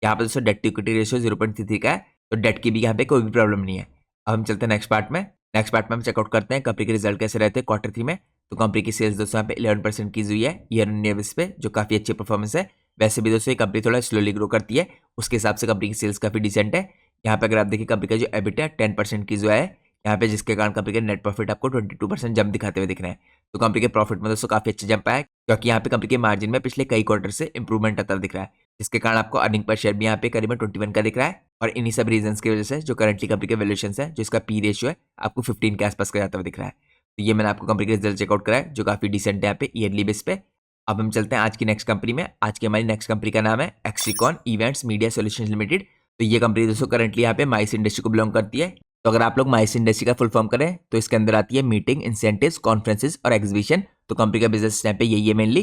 Speaker 1: यहाँ पे दोस्तों डेट टू इक्विटी रेशियो 0.33 का है, तो डेट की भी यहाँ पे कोई भी प्रॉब्लम नहीं है। अब हम चलते हैं नेक्स्ट पार्ट में। नेक्स्ट पार्ट में हम चेकआउट करते हैं कंपनी के रिजल्ट कैसे रहते हैं क्वार्टर 3 में। तो कंपनी की सेल्स दोस्तों यहाँ पे 11% की हुई है ईयर ऑन ईयर बेस पे, जो काफी अच्छी परफॉर्मेंस है। वैसे भी दोस्तों ये कंपनी थोड़ा स्लोली ग्रो करती है, उसके हिसाब से कंपनी की सेल्स काफी डिसेंट है। यहाँ पे अगर आप देखिए कंपनी का जो एबिट है 10% की जो है यहाँ पे, जिसके कारण कंपनी के नेट प्रॉफिट आपको 22% जंप दिखाते हुए दिख रहे हैं। तो कंपनी के प्रॉफिट में दोस्तों काफी अच्छा जंप आया, क्योंकि यहाँ पे कंपनी के मार्जिन में पिछले कई क्वार्टर से इंप्रूवमेंट आता दिख रहा है, जिसके कारण आपको अर्निंग पर शेयर भी यहाँ पे करीबन 21 का दिख रहा है। और इन्हीं सब रीजंस की वजह से जो करंटली कंपनी के वैल्यूएशन है, जो इसका पी रेशियो है आपको 15 के आसपास का जाता हुआ दिख रहा है। तो ये मैंने आपको कंपनी के रिजल्ट चेकआउट करा है जो काफी डिसेंट है यहाँ पे ईयरली बेस पे। अब हम चलते हैं आज की नेक्स्ट कंपनी में। आज की हमारी नेक्स्ट कंपनी का नाम है एक्सिकॉन इवेंट्स मीडिया सॉल्यूशंस लिमिटेड। तो ये कंपनी दोस्तों करंटली यहाँ पे माइस इंडस्ट्री को बिलोंग करती है। तो अगर आप लोग माइस इंडस्ट्री का फुल फॉर्म करें तो इसके अंदर आती है मीटिंग, इंसेंटिव्स, कॉन्फ्रेंसेस और एग्जीबिशन। तो कंपनी का बिजनेस यहाँ पे यही है मेनली।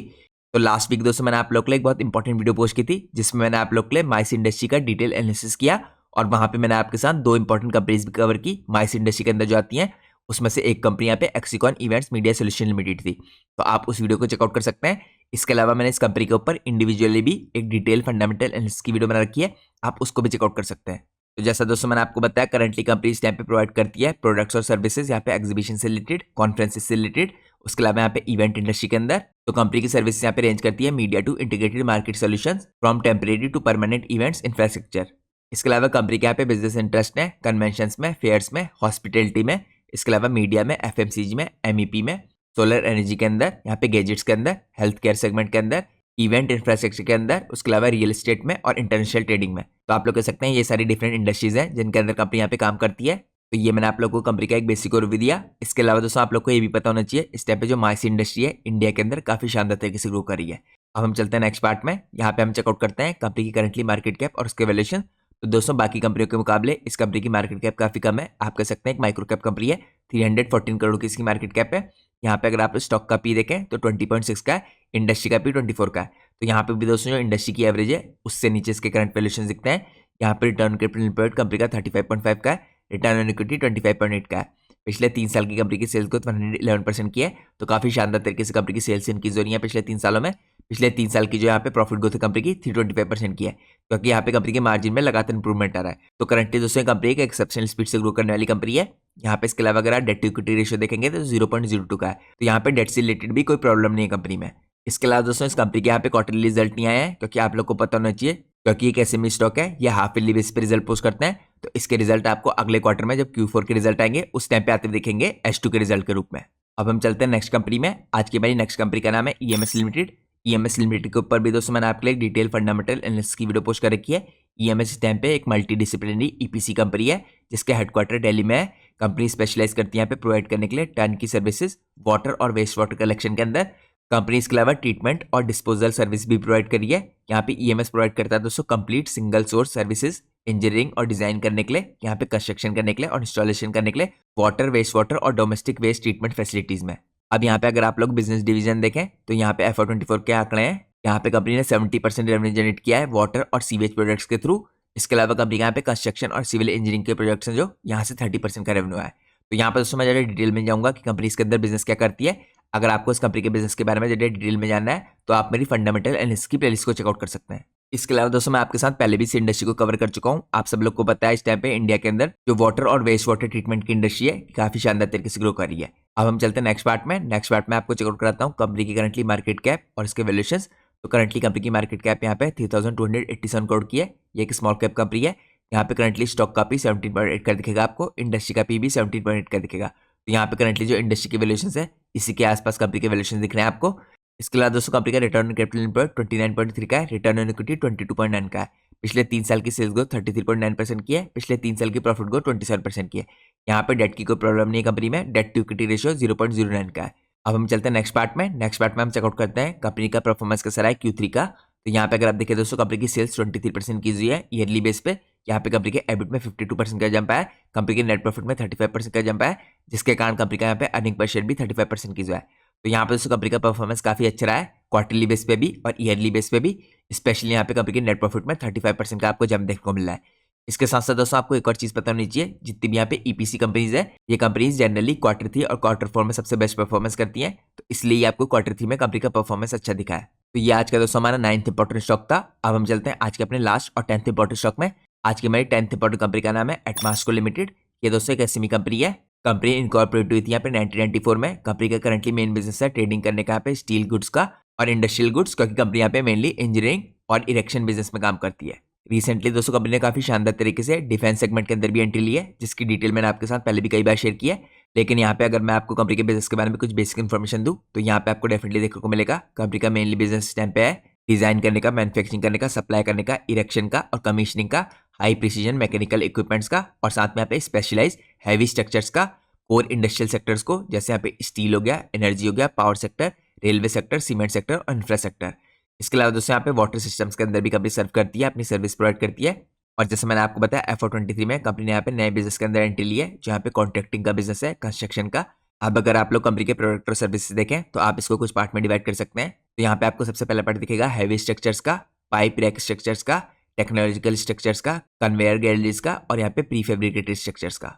Speaker 1: तो लास्ट वीक दोस्तों मैंने आप लोग के लिए एक बहुत इंपॉर्टेंट वीडियो पोस्ट की थी, जिसमें मैंने आप लोग के लिए माइस इंडस्ट्री का डिटेल एनालिसिस किया, और वहां पे मैंने आपके साथ 2 इंपॉर्टेंट कंपनीज भी कवर की माइस इंडस्ट्री के अंदर जो आती हैं। उसमें से एक कंपनी यहाँ पे एक्सिकॉन इवेंट्स मीडिया सॉल्यूशन लिमिटेड थी, तो आप उस वीडियो को चेकआउट कर सकते हैं। इसके अलावा मैंने इस कंपनी के ऊपर इंडिविजुअली भी एक डिटेल फंडामेंटल एनालिसिस की वीडियो बना रखी है, आप उसको भी चेकआउट कर सकते हैं। तो जैसा दोस्तों मैंने आपको बताया करंटली कंपनी इस टाइम पे प्रोवाइड करती है प्रोडक्ट्स और सर्विसेज यहाँ पे एग्जीबिशन से रिलेटेड, कॉन्फ्रेंसेस से रिलेटेड, उसके अलावा यहाँ पे इवेंट इंडस्ट्री के अंदर। तो कंपनी की सर्विसेज यहाँ पे रेंज करती है media to integrated market solutions from temporary to permanent events infrastructure. इसके अलावा कंपनी के यहाँ पे बिजनेस इंटरेस्ट है कन्वेंशंस में, फेयर्स में, हॉस्पिटलिटी में, इसके अलावा मीडिया में, FMCG में, MEP में, सोलर एनर्जी के अंदर, यहाँ पे गैजेट्स के अंदर, हेल्थ केयर सेगमेंट के अंदर, इवेंट इंफ्रास्ट्रक्चर के अंदर, उसके अलावा रियल एस्टेट में और इंटरनेशनल ट्रेडिंग में। तो आप लोग कह सकते हैं ये सारी डिफरेंट इंडस्ट्रीज हैं जिनके अंदर कंपनी यहाँ पे काम करती है। तो ये मैंने आप लोग को कंपनी का एक बेसिक ओवरव्यू दिया। इसके अलावा दोस्तों आप लोग को ये भी पता होना चाहिए इस टाइम पे जो माइस इंडस्ट्री है इंडिया के अंदर काफी शानदार तरीके से ग्रो कर रही है। अब हम चलते हैं नेक्स्ट पार्ट में। यहाँ पे हम चेकआउट करते हैं कंपनी की करंटली मार्केट कैप और उसके वैल्यूएशन। तो दोस्तों बाकी कंपनियों के मुकाबले इस कंपनी की मार्केट कैप काफी कम है। आप कह सकते हैं एक माइक्रो कैप कंपनी है, 314 करोड़ की इसकी मार्केट कैप है। यहाँ पे अगर आप स्टॉक का पी देखें तो 20.6 का है, इंडस्ट्री का पी 24 का है। तो यहाँ पे भी दोस्तों जो इंडस्ट्री की एवरेज है उससे नीचे इसके करंट वैल्यूएशन दिखते हैं। यहाँ पे रिटर्न कैपिटल एम्प्लॉयड कंपनी का 35.5 का है, रिटर्न ऑन इक्विटी 25.8 का है। पिछले 3 साल की कंपनी की सेल्स ग्रोथ 111% की है, तो काफी शानदार तरीके से कंपनी की सेल्स इनक्रीज हो रही है पिछले 3 सालों में। पिछले 3 साल की जो यहाँ पे प्रॉफिट ग्रोथ है कंपनी की 325% की है, क्योंकि यहाँ पे कंपनी के मार्जिन में लगातार इंप्रूवमेंट आ रहा है। तो करंटली दोस्तों कंपनी एक एक्सेप्शनल स्पीड से ग्रो करने वाली कंपनी है। यहाँ पे इसके अलावा अगर आप डेट टू इक्विटी रेशियो देखेंगे तो 0.02 का है, तो यहाँ पे डेट से रिलेटेड भी कोई प्रॉब्लम नहीं है कंपनी में। इसके अलावा दोस्तों इस कंपनी के यहाँ पे क्वार्टरली रिजल्ट नहीं आया है, क्योंकि आप लोग को पता होना चाहिए क्योंकि एक एसएमई स्टॉक है, ये हाफ ईयरली बेस पे रिजल्ट पोस्ट करते हैं। तो इसके रिजल्ट आपको अगले क्वार्टर में जब Q4 के रिजल्ट आएंगे उस टाइम पे आते हुए दिखेंगे H2 के रिजल्ट के रूप में। अब हम चलते हैं नेक्स्ट कंपनी में। आज की हमारी नेक्स्ट कंपनी का नाम है EMS लिमिटेड। EMS लिमिटेड के ऊपर भी दोस्तों मैंने आपके लिए एक डिटेल फंडामेंटल एनालिसिस की वीडियो पोस्ट कर रखी है। EMS इस टाइम पे एक मल्टी डिसिप्लिनरी EPC कंपनी है, जिसके हेडक्वार्टर दिल्ली में है। कंपनी स्पेशलाइज करती है यहाँ पे प्रोवाइड करने के लिए टर्न की सर्विसेज वाटर और वेस्ट वाटर कलेक्शन के अंदर। कंपनी इसके अलावा ट्रीटमेंट और डिस्पोजल सर्विस भी प्रोवाइड करी है। यहाँ पे EMS प्रोवाइड करता है दोस्तों complete single source services engineering और डिजाइन करने के लिए, यहाँ पे कंस्ट्रक्शन करने के लिए और इंस्टॉलेशन करने के लिए वाटर, वेस्ट वाटर और डोमेस्टिक वेस्ट ट्रीटमेंट फैसिलिटीज में। अब यहाँ पे अगर आप लोग बिजनेस डिवीजन देखें तो यहाँ पे FY24 के आंकड़े हैं। यहाँ पे कंपनी ने 70% रेवेन्यू जनरेट किया है वाटर और सीवेज प्रोडक्ट्स के थ्रू। इसके अलावा कंपनी यहाँ पे कंस्ट्रक्शन और सिविल इंजीनियरिंग के प्रोजेक्ट्स हैं जो यहाँ से 30% का रेवेन्यू है। तो यहाँ पर दोस्तों मैं ज़्यादा डिटेल में जाऊँगा कि कंपनी इसके अंदर बिजनेस क्या करती है। अगर आपको इस कंपनी के बिजनेस के बारे में ज़्यादा डिटेल में जानना है तो आप मेरी फंडामेंटल एनालिसिस की प्लेलिस्ट को चेकआउट कर सकते हैं। इसके अलावा दोस्तों मैं आपके साथ पहले भी इस इंडस्ट्री को कवर कर चुका हूँ। आप सब लोग को पता है इस टाइम पे इंडिया के अंदर जो वाटर और वेस्ट वाटर ट्रीटमेंट की इंडस्ट्री है काफी शानदार तरीके से ग्रो कर रही है। अब हम चलते हैं नेक्स्ट पार्ट में। नेक्स्ट पार्ट में आपको चेकआउट कराता हूँ कंपनी की करंटली मार्केट कैप और इसके वैल्यूएशंस। तो करंटली कंपनी की मार्केट कैप यहाँ पे 3287 करोड़ की है। ये एक स्मॉल कैप कंपनी है। यहाँ पे करंटली स्टॉक का पी 17.8 का दिखेगा आपको, इंडस्ट्री का पी भी 17.8 का दिखेगा। तो यहाँ पे करंटली जो इंडस्ट्री के वैल्यूएशंस है इसी के आसपास कंपनी के वैल्यूएशन दिख रहे हैं आपको। इसके अलावा दोस्तों कंपनी का रिटर्न ऑन कैपिटल एम्प्लॉयड 29.3 का है, रिटर्न ऑन इक्विटी 22.9 का है। पिछले 3 साल की सेल्स ग्रोथ 33.9% की है। पिछले 3 साल की प्रॉफिट ग्रोथ 27% की है। यहाँ पे डेट की कोई प्रॉब्लम नहीं है कंपनी में। डेट टू इक्विटी रेशियो 0.09 का है। अब हम चलते हैं नेक्स्ट पार्ट में। नेक्स्ट पार्ट में हम चेकआउट करते हैं कंपनी का परफॉर्मेंस कैसा रहा है Q3 का। तो यहाँ पे अगर आप देखिए दोस्तों कंपनी की सेल्स 23% की हुई है ईयरली बेस पे। यहाँ पे कंपनी के एबिट में 52% का जंप है। कंपनी के नेट प्रॉफिट में 35% का जंप है, जिसके कारण कंपनी का यहाँ पे अर्निंग पर शेयर भी 35% की जो है। तो यहाँ पे दोस्तों कंपनी का परफॉर्मेंस काफी अच्छा रहा है क्वार्टरली बेस पे भी और ईयरली बेस पे भी। स्पेशली यहाँ पे कंपनी के नेट प्रॉफिट में 35% का आपको जंप देखने को मिल रहा है। इसके साथ साथ दोस्तों आपको एक और चीज पता होनी चाहिए, जितनी भी यहाँ पे ईपीसी कंपनीज है ये कंपनीज जनरली Q3 और Q4 में सबसे बेस्ट परफॉर्मेंस करती हैं। तो इसलिए आपको Q3 में कंपनी का परफॉर्मेंस अच्छा दिखा है। तो ये आज का दोस्तों हमारा 9th इंपॉर्टेंट स्टॉक था। अब हम चलते हैं आज के अपने लास्ट और 10th इंपॉर्टेंट स्टॉक में। आज की हमारी 10th इंपॉर्टेंट कंपनी का नाम है एटमास्को लिमिटेड। ये दोस्तों एक एसएमई कंपनी है। कंपनी इनकॉर्पोरेट हुई थी यहाँ पे 1994 में। कंपनी का करंटली मेन बिजनेस है ट्रेडिंग करने का यहाँ पे स्टील गुड्स का और इंडस्ट्रियल गुड्स, क्योंकि कंपनी यहाँ पे मेनली इंजीनियरिंग और इरेक्शन बिजनेस में काम करती है। रिसेंटली दोस्तों कंपनी ने काफी शानदार तरीके से डिफेंस सेगमेंट के अंदर भी एंट्री ली है, जिसकी डिटेल मैंने आपके साथ पहले भी कई बार शेयर की है। लेकिन यहाँ पे अगर मैं आपको कंपनी के बिजनेस के बारे में कुछ बेसिक इन्फॉर्मेशन दूं तो यहाँ पे आपको डेफिनेटली देखने को मिलेगा कंपनी का मेनली बिजनेस स्टैंड पे है डिजाइन करने का, मैन्युफैक्चरिंग करने का, सप्लाई करने का, इरेक्शन का और कमीशनिंग का, हाई प्रिसीजन मैकेनिकल इक्विपमेंट्स का, और साथ में यहाँ पे स्पेशलाइज हैवी स्ट्रक्चर्स का, कोर इंडस्ट्रियल सेक्टर्स को जैसे यहाँ पे स्टील हो गया, एनर्जी हो गया, power sector, railway sector, cement sector और इंफ्रास्ट्रक्चर। इसके अलावा दोस्तों यहाँ पे वाटर सिस्टम्स के अंदर भी कंपनी सर्व करती है, अपनी सर्विस प्रोवाइड करती है। और जैसे मैंने आपको बताया FY23 में कंपनी ने यहाँ पे नए बिजनेस के अंदर एंट्री ली है, जहाँ पे कॉन्ट्रैक्टिंग का बिजनेस है, कंस्ट्रक्शन का। अब अगर आप लोग कंपनी के प्रोडक्ट और सर्विसेज देखें तो आप इसको कुछ पार्ट में डिवाइड कर सकते हैं। तो यहाँ पे आपको सबसे पहला पार्ट दिखेगा हैवी स्ट्रक्चर्स का, पाइप रैक स्ट्रक्चर्स का, टेक्नोलॉजिकल स्ट्रक्चर्स का, कन्वेयर गैलरीज का और यहाँ पे प्री फेब्रिकेटेड स्ट्रक्चर्स का।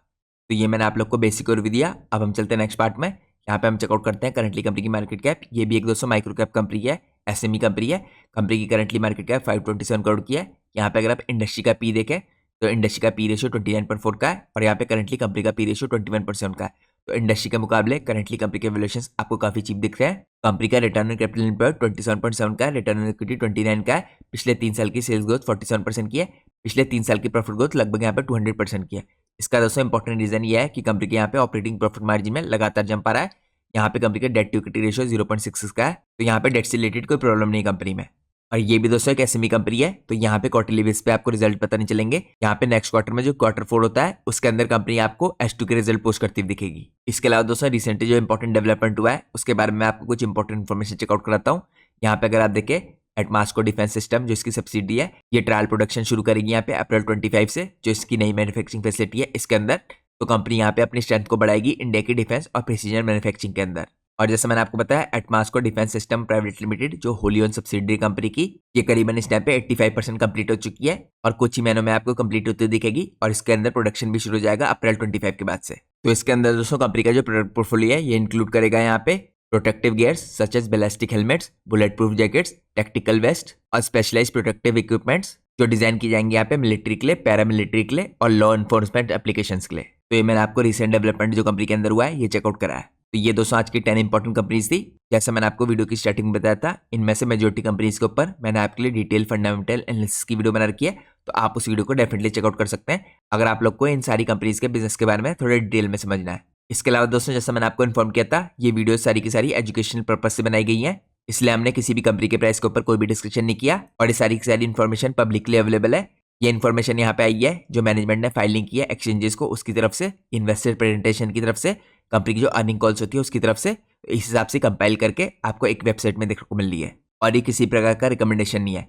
Speaker 1: तो ये मैंने आप लोग को बेसिक ओवरव्यू दिया। अब हम चलते हैं नेक्स्ट पार्ट में। यहाँ पे हम चेकआउट करते हैं करंटली कंपनी की मार्केट कैप। ये भी एक दोस्तों माइक्रो कैप कंपनी है, एसएमई कंपनी है। कंपनी की करंटली मार्केट कैप 527 करोड़ की है। यहाँ पे अगर आप इंडस्ट्री का पी देखें तो इंडस्ट्री का पी रेशियो 29.4 का है और यहाँ पे करंटली कंपनी का पी रेशियो 21% का है। तो इंडस्ट्री के मुकाबले करंटली कंपनी के वैल्यूएशंस आपको काफी चीप दिख रहे हैं। कंपनी का रिटर्न ऑन कैपिटल एम्प्लॉयड 27.7 का है, रिटर्न ऑन इक्विटी 29 का है। पिछले 3 साल की सेल्स ग्रोथ 47% की है। पिछले 3 साल की प्रॉफिट ग्रोथ लगभग यहाँ पे 200% की है। इसका दोस्तों इंपॉर्टेंट रीजन ये है कि कंपनी के यहाँ पे ऑपरेटिंग प्रॉफिट मार्जिन में लगातार जंप आ रहा है। यहाँ पे कंपनी का डेट टू इक्विटी रेशियो 0.66 का है। तो यहाँ पे डेट से रिलेटेड कोई प्रॉब्लम नहीं कंपनी में। और ये भी दोस्तों एक एसएमई कंपनी है, तो यहाँ पे क्वार्टरली बेस पे आपको रिजल्ट पता नहीं चलेंगे। यहाँ पे नेक्स्ट क्वार्टर में जो Q4 होता है उसके अंदर कंपनी आपको H2 के रिजल्ट पोस्ट करती दिखेगी। इसके अलावा दोस्तों रिसेंटली जो इंपॉर्टेंट डेवलपमेंट हुआ है उसके बारे में आपको कुछ इंपॉर्टेंट इन्फॉर्मेशन चेकआउट कराता हूँ। यहाँ पे अगर आप देखें एटमास्को डिफेंस सिस्टम जो इसकी सब्सिडी है, ये ट्रायल प्रोडक्शन शुरू करेगी यहाँ पे अप्रैल 25 से, जो इसकी नई मैन्युफैक्चरिंग फैसिलिटी है इसके अंदर। तो कंपनी यहाँ पे अपनी स्ट्रेंथ को बढ़ाएगी इंडिया की डिफेंस और प्रिसीजन मैन्युफैक्चरिंग के अंदर। और जैसे मैंने आपको बताया एटमास्को डिफेंस सिस्टम प्राइवेट लिमिटेड जो होली ओन सब्सिडरी कंपनी की, ये करीबन इस टाइम पे 85% कंप्लीट हो चुकी है और कुछ ही महीनों में आपको कंप्लीट होती दिखेगी और इसके अंदर प्रोडक्शन भी शुरू हो जाएगा अप्रैल 25 के बाद से। तो इसके अंदर दोस्तों कंपनी का जो प्रोडक्ट पोर्टफोलियो है ये इंक्लूड करेगा यहाँ पे protective gears such as ballistic helmets, bullet proof jackets, tactical vest और स्पेशलाइज्ड प्रोटेक्टिव इक्विपमेंट्स जो डिजाइन की जाएंगे यहाँ पे मिलिट्री के लिए, पैरामिलिट्री के लिए और लॉ एनफोर्समेंट एप्लीकेशंस के लिए। तो ये मैंने आपको रिसेंट डेवलपमेंट जो कंपनी के अंदर हुआ है ये चेकआउट करा है। तो ये दोस्तों आज की 10 इंपॉर्टेंट कंपनीज थी। जैसा मैंने आपको वीडियो की स्टार्टिंग में बताया था, इनमें से मेजोरिटी कंपनीज के ऊपर मैंने आपके लिए डिटेल फंडामेंटल एनालिसिस की वीडियो बना रखी है, तो आप उस वीडियो को डेफिनेटली चेकआउट कर सकते हैं अगर आप लोग को इन सारी कंपनीज के बिजनेस के बारे में थोड़ा डिटेल में समझना है। इसके अलावा दोस्तों जैसा मैंने आपको इन्फॉर्म किया था, ये वीडियो सारी की सारी एजुकेशनल पर्पज से बनाई गई है, इसलिए हमने किसी भी कंपनी के प्राइस के ऊपर कोई भी डिस्क्रिप्शन नहीं किया और ये सारी की सारी इन्फॉर्मेशन पब्लिकली अवेलेबल है। ये इन्फॉर्मेशन यहाँ पे आई है जो मैनेजमेंट ने फाइलिंग की है एक्सचेंजेस को, उसकी तरफ से, इन्वेस्टर प्रेजेंटेशन की तरफ से, कंपनी की जो अर्निंग कॉल्स होती है उसकी तरफ से, इस हिसाब से कंपाइल करके आपको एक वेबसाइट में देखने को मिल रही है और ये किसी प्रकार का रिकमेंडेशन नहीं है।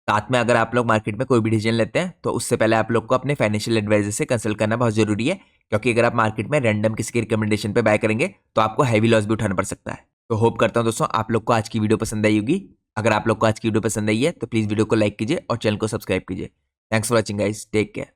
Speaker 1: साथ में अगर आप लोग मार्केट में कोई भी डिसीजन लेते हैं तो उससे पहले आप लोग को अपने फाइनेंशियल एडवाइजर से कंसल्ट करना बहुत जरूरी है, क्योंकि अगर आप मार्केट में रैंडम किसी के रिकमेंडेशन पे बाय करेंगे तो आपको हैवी लॉस भी उठाना पड़ सकता है। तो होप करता हूँ दोस्तों आप लोग को आज की वीडियो पसंद आई होगी। अगर आप लोग को आज की वीडियो पसंद आई है तो प्लीज वीडियो को लाइक कीजिए और चैनल को सब्सक्राइब कीजिए। Thanks for watching guys, take care.